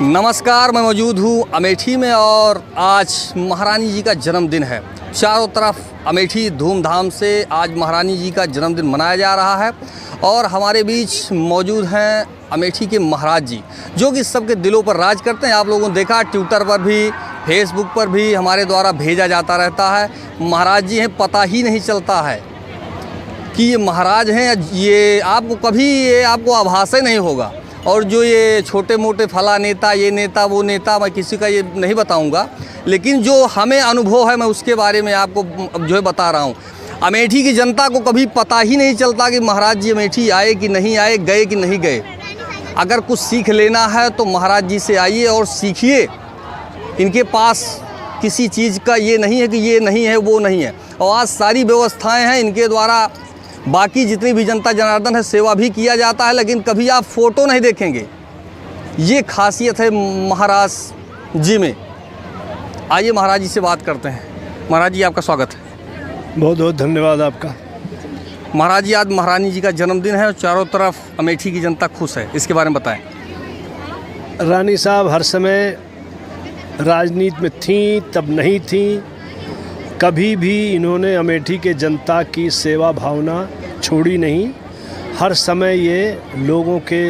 नमस्कार, मैं मौजूद हूँ अमेठी में और आज महारानी जी का जन्मदिन है। चारों तरफ अमेठी धूमधाम से आज महारानी जी का जन्मदिन मनाया जा रहा है और हमारे बीच मौजूद हैं अमेठी के महाराज जी, जो कि सबके दिलों पर राज करते हैं। आप लोगों ने देखा ट्विटर पर भी, फेसबुक पर भी हमारे द्वारा भेजा जाता रहता है। महाराज जी हैं, पता ही नहीं चलता है कि ये महाराज हैं। ये आपको कभी ये आपको आभास ही नहीं होगा। और जो ये छोटे मोटे फला नेता, ये नेता, वो नेता, मैं किसी का ये नहीं बताऊंगा, लेकिन जो हमें अनुभव है मैं उसके बारे में आपको जो है बता रहा हूँ। अमेठी की जनता को कभी पता ही नहीं चलता कि महाराज जी अमेठी आए कि नहीं आए, गए कि नहीं गए। अगर कुछ सीख लेना है तो महाराज जी से आइए और सीखिए। इनके पास किसी चीज़ का ये नहीं है कि ये नहीं है, वो नहीं है। और आज सारी व्यवस्थाएँ हैं इनके द्वारा। बाकी जितनी भी जनता जनार्दन है, सेवा भी किया जाता है, लेकिन कभी आप फ़ोटो नहीं देखेंगे। ये खासियत है महाराज जी में। आइए महाराज जी से बात करते हैं। महाराज जी, आपका स्वागत है। बहुत बहुत धन्यवाद आपका। महाराज जी, आज महारानी जी का जन्मदिन है और चारों तरफ अमेठी की जनता खुश है, इसके बारे में बताएं। रानी साहब हर समय राजनीति में थीं, तब नहीं थीं। कभी भी इन्होंने अमेठी के जनता की सेवा भावना छोड़ी नहीं। हर समय ये लोगों के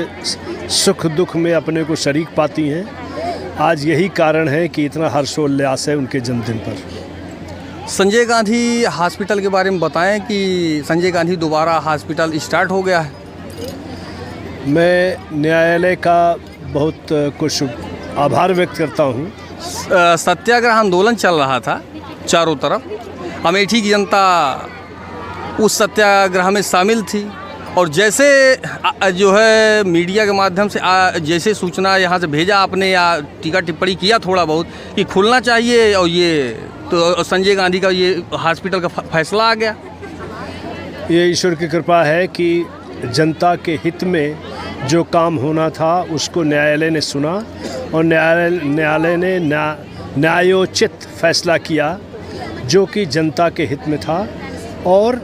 सुख दुख में अपने को शरीक पाती हैं। आज यही कारण है कि इतना हर्षोल्लास है उनके जन्मदिन पर। संजय गांधी हॉस्पिटल के बारे में बताएं कि संजय गांधी दोबारा हॉस्पिटल स्टार्ट हो गया है। मैं न्यायालय का बहुत कुछ आभार व्यक्त करता हूँ। सत्याग्रह आंदोलन चल रहा था चारों तरफ। अमेठी की जनता उस सत्याग्रह में शामिल थी और जैसे जो है मीडिया के माध्यम से जैसे सूचना यहाँ से भेजा आपने या टीका टिप्पणी किया थोड़ा बहुत कि खुलना चाहिए, और ये तो संजय गांधी का ये हॉस्पिटल का फैसला आ गया। ये ईश्वर की कृपा है कि जनता के हित में जो काम होना था उसको न्यायालय ने सुना और न्यायालय ने न्यायोचित फैसला किया जो कि जनता के हित में था और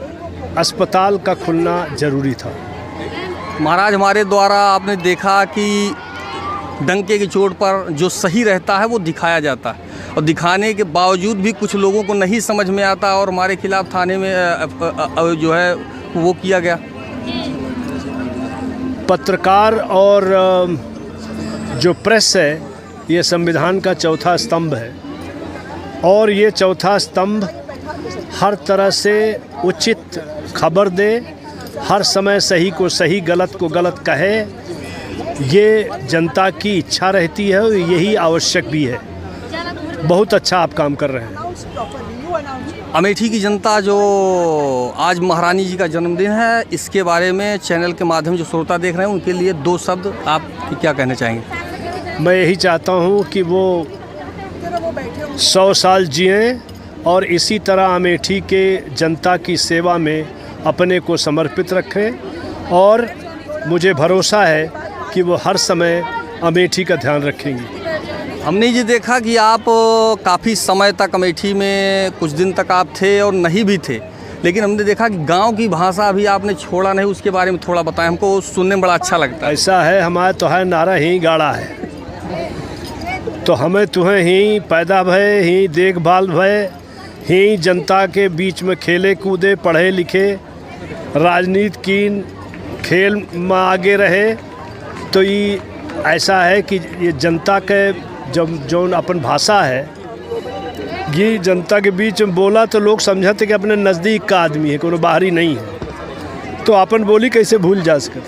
अस्पताल का खुलना ज़रूरी था। महाराज, हमारे द्वारा आपने देखा कि डंके की चोट पर जो सही रहता है वो दिखाया जाता है, और दिखाने के बावजूद भी कुछ लोगों को नहीं समझ में आता और हमारे खिलाफ थाने में जो है वो किया गया। पत्रकार और जो प्रेस है ये संविधान का चौथा स्तंभ है और ये चौथा स्तंभ हर तरह से उचित खबर दे, हर समय सही को सही, गलत को गलत कहे। ये जनता की इच्छा रहती है और यही आवश्यक भी है। बहुत अच्छा आप काम कर रहे हैं। अमेठी की जनता जो आज महारानी जी का जन्मदिन है, इसके बारे में चैनल के माध्यम जो श्रोता देख रहे हैं उनके लिए दो शब्द आप क्या कहना चाहेंगे? मैं यही चाहता हूँ कि वो 100 साल जिएं और इसी तरह अमेठी के जनता की सेवा में अपने को समर्पित रखें और मुझे भरोसा है कि वो हर समय अमेठी का ध्यान रखेंगी। हमने ये देखा कि आप काफ़ी समय तक अमेठी में, कुछ दिन तक आप थे और नहीं भी थे, लेकिन हमने देखा कि गांव की भाषा भी आपने छोड़ा नहीं। उसके बारे में थोड़ा बताएं, हमको सुनने में बड़ा अच्छा लगता है। ऐसा है, हमारा तो है नारा ही गाड़ा है, तो हमें तुम्हें ही पैदा भय, ही देखभाल भय, ही जनता के बीच में खेले कूदे, पढ़े लिखे, राजनीति की खेल में आगे रहे। तो ये ऐसा है कि ये जनता के जब जो अपन भाषा है ये जनता के बीच में बोला तो लोग समझते कि अपने नज़दीक का आदमी है, कोई बाहरी नहीं है, तो अपन बोली कैसे भूल जा सकते।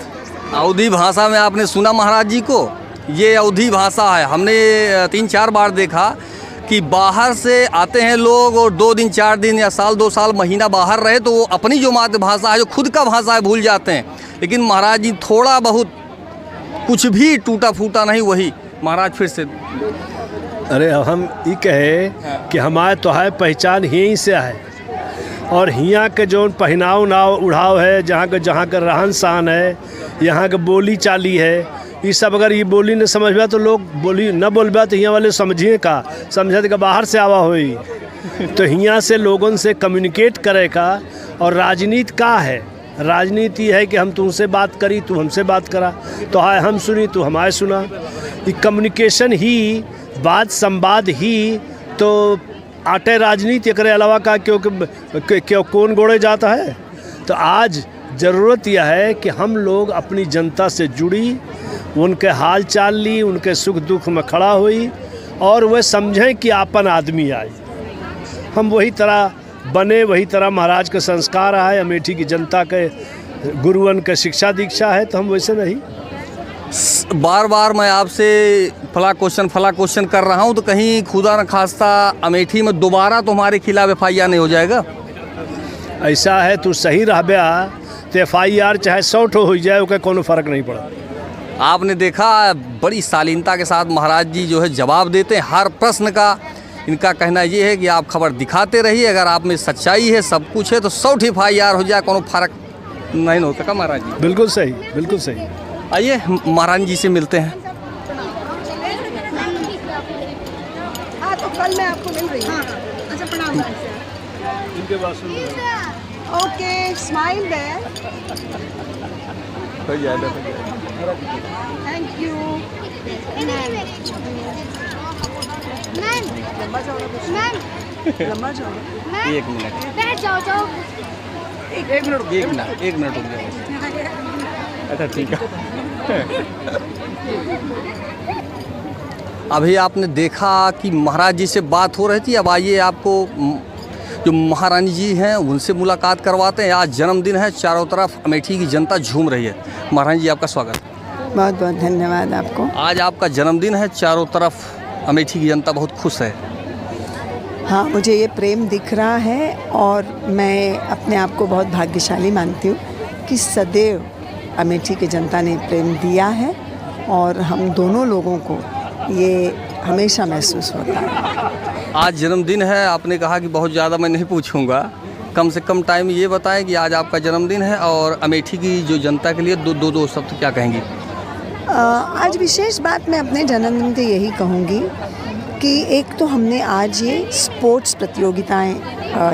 अवधी भाषा में आपने सुना महाराज जी को? ये अवधी भाषा है। हमने 3-4 बार देखा कि बाहर से आते हैं लोग और 2 दिन 4 दिन या साल 2 साल महीना बाहर रहे तो वो अपनी जो मातृभाषा है, जो खुद का भाषा है, भूल जाते हैं। लेकिन महाराज जी थोड़ा बहुत कुछ भी टूटा फूटा नहीं, वही महाराज फिर से। अरे हम ये कहे कि हमारे तो है पहचान यहीं से है और यहाँ के जो पहनाव नाव उड़ाव है, जहाँ का रहन सहन है, यहाँ के बोली चाली है, ये सब अगर ये बोली न समझ बा तो लोग बोली न बोल बा तो यहाँ वाले समझिए का समझे का बाहर से आवा हुई तो यहाँ से लोगों से कम्युनिकेट करे का। और राजनीति का है, राजनीति है कि हम तुमसे बात करी, तू हमसे बात करा, तो हाय हम सुनी, तू हमारे सुना। ये कम्युनिकेशन ही, बात संवाद ही तो आटे राजनीति एकरे अलावा का क्यों कौन गोड़े जाता है। तो आज ज़रूरत यह है कि हम लोग अपनी जनता से जुड़ी, उनके हाल चाल ली, उनके सुख दुख में खड़ा हुई और वह समझें कि आपन आदमी आए। हम वही तरह बने, वही तरह महाराज का संस्कार आए, अमेठी की जनता के गुरुअन का शिक्षा दीक्षा है, तो हम वैसे नहीं। बार बार मैं आपसे फला क्वेश्चन कर रहा हूं, तो कहीं खुदा न खास्ता अमेठी में दोबारा तुम्हारे खिलाफ FIR नहीं हो जाएगा? ऐसा है तू सही रह बया तो FIR चाहे 100 ठो हो जाए, उसका कोनो फर्क नहीं पड़ा। आपने देखा बड़ी शालीनता के साथ महाराज जी जो है जवाब देते हैं हर प्रश्न का। इनका कहना ये है कि आप खबर दिखाते रहिए, अगर आप में सच्चाई है, सब कुछ है, तो 100 FIR हो जाए, कोनो फर्क नहीं होता का महाराज जी? बिल्कुल सही, बिल्कुल सही। आइए महारानी जी से मिलते हैं। हाँ, तो कल मैं आपको मिल रही हूँ। अच्छा, प्रणाम। Okay, smile there. Thank you. लंबा जाओ। एक मिनट रुक जाओ। अच्छा ठीक है। अभी आपने देखा कि महाराज जी से बात हो रही थी, अब आइए आपको जो महारानी जी हैं उनसे मुलाकात करवाते हैं। आज जन्मदिन है, चारों तरफ अमेठी की जनता झूम रही है। महारानी जी आपका स्वागत। बहुत बहुत धन्यवाद आपको। आज आपका जन्मदिन है, चारों तरफ अमेठी की जनता बहुत खुश है। हाँ, मुझे ये प्रेम दिख रहा है और मैं अपने आप को बहुत भाग्यशाली मानती हूँ कि सदैव अमेठी की जनता ने प्रेम दिया है और हम दोनों लोगों को ये हमेशा महसूस होता है। आज जन्मदिन है, आपने कहा कि बहुत ज़्यादा मैं नहीं पूछूंगा, कम से कम टाइम ये बताएं कि आज आपका जन्मदिन है और अमेठी की जो जनता के लिए दो शब्द क्या कहेंगी? आज विशेष बात मैं अपने जन्मदिन पे यही कहूँगी कि एक तो हमने आज ये स्पोर्ट्स प्रतियोगिताएं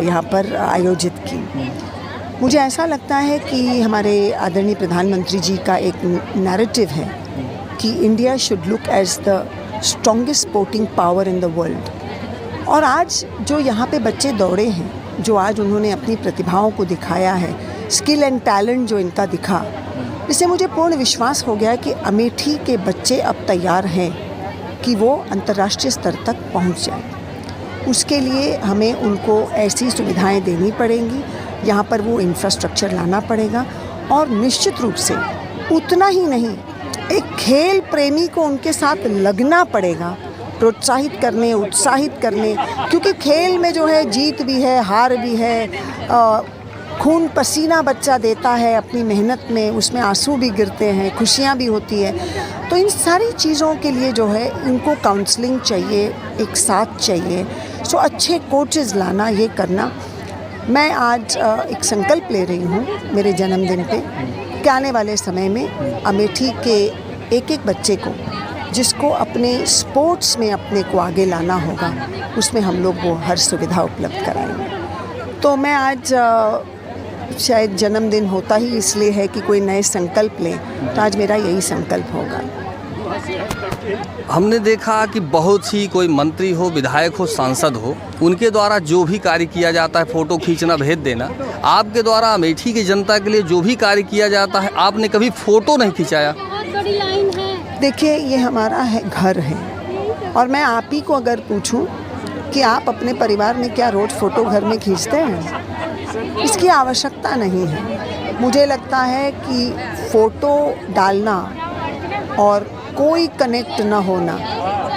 यहाँ पर आयोजित की। मुझे ऐसा लगता है कि हमारे आदरणीय प्रधानमंत्री जी का एक नैरेटिव है कि India should look as the strongest sporting power in the world. और आज जो यहाँ पे बच्चे दौड़े हैं, जो आज उन्होंने अपनी प्रतिभाओं को दिखाया है, स्किल एंड टैलेंट जो इनका दिखा, इससे मुझे पूर्ण विश्वास हो गया कि अमेठी के बच्चे अब तैयार हैं कि वो अंतर्राष्ट्रीय स्तर तक पहुँच जाए। उसके लिए हमें उनको ऐसी सुविधाएं देनी पड़ेंगी, यहाँ पर वो इंफ्रास्ट्रक्चर लाना पड़ेगा और निश्चित रूप से उतना ही नहीं, एक खेल प्रेमी को उनके साथ लगना पड़ेगा, प्रोत्साहित करने, उत्साहित करने, क्योंकि खेल में जो है जीत भी है, हार भी है, खून पसीना बच्चा देता है अपनी मेहनत में, उसमें आंसू भी गिरते हैं, खुशियाँ भी होती है। तो इन सारी चीज़ों के लिए जो है इनको काउंसलिंग चाहिए, एक साथ चाहिए। सो अच्छे कोचेज़ लाना, ये करना। मैं आज एक संकल्प ले रही हूँ मेरे जन्मदिन पे कि आने वाले समय में अमेठी के एक बच्चे को, जिसको अपने स्पोर्ट्स में अपने को आगे लाना होगा, उसमें हम लोग वो हर सुविधा उपलब्ध कराएंगे। तो मैं आज शायद जन्मदिन होता ही इसलिए है कि कोई नए संकल्प लें, तो आज मेरा यही संकल्प होगा। हमने देखा कि बहुत ही कोई मंत्री हो, विधायक हो, सांसद हो, उनके द्वारा जो भी कार्य किया जाता है, फ़ोटो खींचना, भेज देना, आपके द्वारा अमेठी की जनता के लिए जो भी कार्य किया जाता है, आपने कभी फ़ोटो नहीं खिंचाया। देखिए, ये हमारा घर है और मैं आप ही को अगर पूछूं कि आप अपने परिवार में क्या रोज़ फ़ोटो घर में खींचते हैं, इसकी आवश्यकता नहीं है। मुझे लगता है कि फ़ोटो डालना और कोई कनेक्ट ना होना,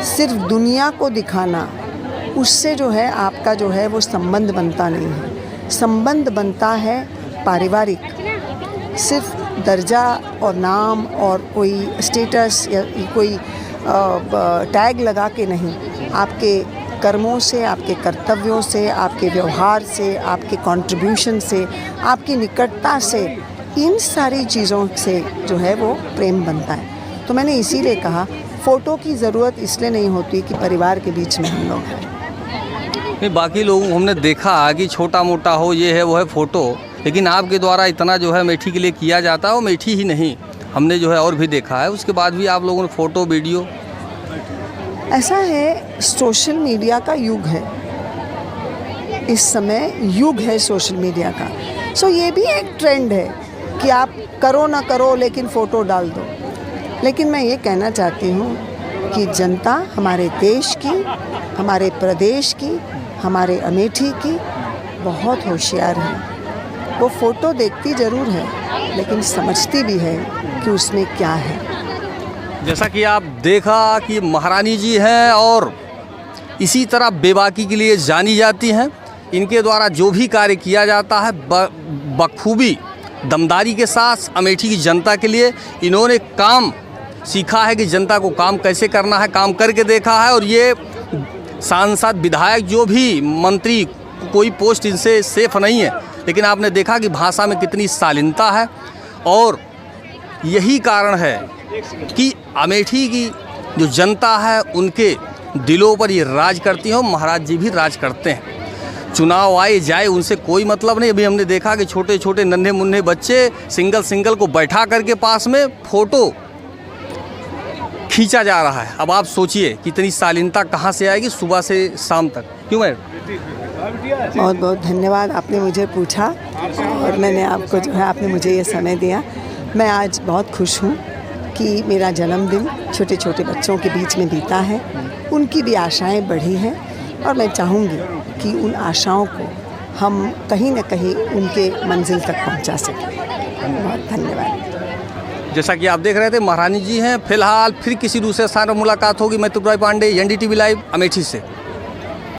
सिर्फ दुनिया को दिखाना, उससे जो है आपका जो है वो संबंध बनता नहीं है। संबंध बनता है पारिवारिक, सिर्फ दर्जा और नाम और कोई स्टेटस या कोई टैग लगा के नहीं, आपके कर्मों से, आपके कर्तव्यों से, आपके व्यवहार से, आपके कंट्रीब्यूशन से, आपकी निकटता से, इन सारी चीज़ों से जो है वो प्रेम बनता है। तो मैंने इसीलिए कहा फ़ोटो की ज़रूरत इसलिए नहीं होती कि परिवार के बीच में हम लोग हैं। नहीं, बाकी लोगों हमने देखा कि छोटा मोटा हो, ये है वो है फ़ोटो, लेकिन आपके द्वारा इतना जो है अमेठी के लिए किया जाता है, वो अमेठी ही नहीं, हमने जो है और भी देखा है। उसके बाद भी आप लोगों ने फ़ोटो वीडियो ऐसा है, सोशल मीडिया का युग है, इस समय युग है सोशल मीडिया का। सो ये भी एक ट्रेंड है कि आप करो ना करो लेकिन फ़ोटो डाल दो। लेकिन मैं ये कहना चाहती हूँ कि जनता हमारे देश की, हमारे प्रदेश की, हमारे अमेठी की बहुत होशियार है। वो फ़ोटो देखती ज़रूर है लेकिन समझती भी है कि उसमें क्या है। जैसा कि आप देखा कि महारानी जी हैं और इसी तरह बेबाकी के लिए जानी जाती हैं। इनके द्वारा जो भी कार्य किया जाता है बखूबी दमदारी के साथ अमेठी की जनता के लिए इन्होंने काम सीखा है कि जनता को काम कैसे करना है, काम करके देखा है। और ये सांसद, विधायक, जो भी मंत्री, कोई पोस्ट इनसे सेफ नहीं है। लेकिन आपने देखा कि भाषा में कितनी शालीनता है और यही कारण है कि अमेठी की जो जनता है उनके दिलों पर ये राज करती है। महाराज जी भी राज करते हैं। चुनाव आए जाए उनसे कोई मतलब नहीं। अभी हमने देखा कि छोटे छोटे नन्हे मुन्ने बच्चे सिंगल को बैठा करके पास में फ़ोटो खींचा जा रहा है। अब आप सोचिए कितनी शालीनता कहाँ से आएगी सुबह से शाम तक। क्यों मैडम? बहुत बहुत धन्यवाद, आपने मुझे पूछा और मैंने आपको जो है आपने मुझे ये समय दिया। मैं आज बहुत खुश हूँ कि मेरा जन्मदिन छोटे छोटे बच्चों के बीच में बीता है। उनकी भी आशाएं बढ़ी हैं और मैं चाहूँगी कि उन आशाओं को हम कहीं न कहीं उनके मंजिल तक पहुँचा सकें। बहुत धन्यवाद। जैसा कि आप देख रहे थे महारानी जी हैं। फिलहाल फिर किसी दूसरे स्थान पर मुलाकात होगी। मैं त्रिपुरा पांडे, NDTV लाइव, अमेठी से।